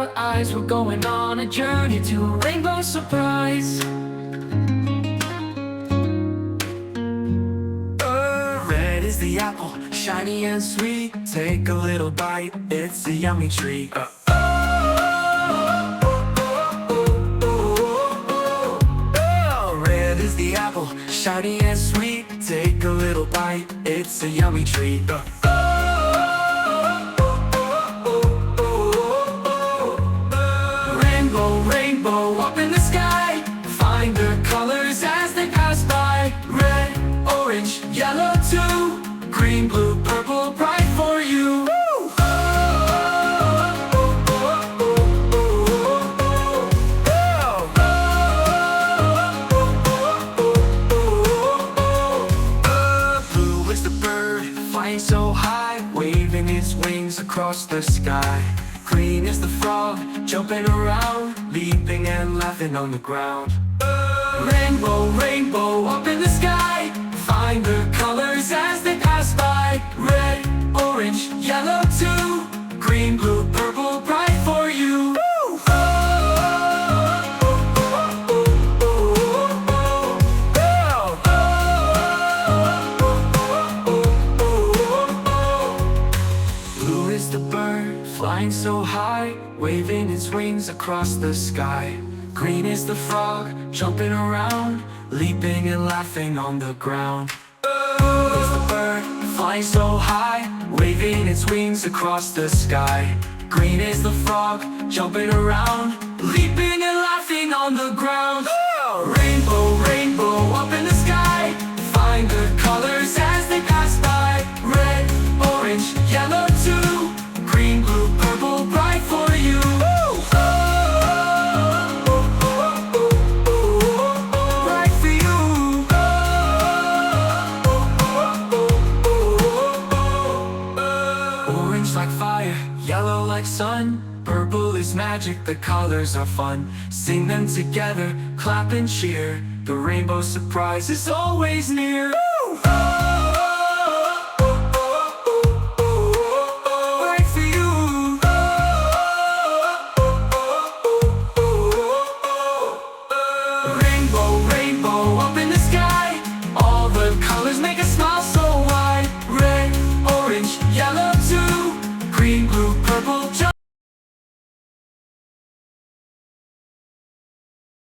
our eyes. We're going on a journey to a rainbow surprise. Red is the apple, shiny and sweet. Take a little bite, it's a yummy treat. Red is the apple, shiny and sweet. Take a little bite, it's a yummy treat. Rainbow, rainbow up in the sky. Find the colors as they pass by. Red, orange, yellow too. Green, blue, purple, bright for you. Blue is the bird, flying so high, waving its wings across the sky. Green is the frog, jumping around, leaping and laughing on the ground. Rainbow, rainbow up in the sky. Find the colors as they pass by. Red, orange, yellow too. Green, blue, purple, bright for you. Blue is the bird, flying so high, waving its wings across the sky. Green is the frog, jumping around, leaping and laughing on the ground. Blue is the bird, flying so high, waving its wings across the sky. Green is the frog, jumping around, leaping and laughing on the ground. Rainbow, rainbow up in the sky. Find the colors as they pass by. Red, orange, yellow too. Green, blue, purple, bright for you. Bright for you. Orange like fire, yellow like sun. Purple is magic, the colors are fun. Sing them together, clap and cheer. The rainbow surprise is always near.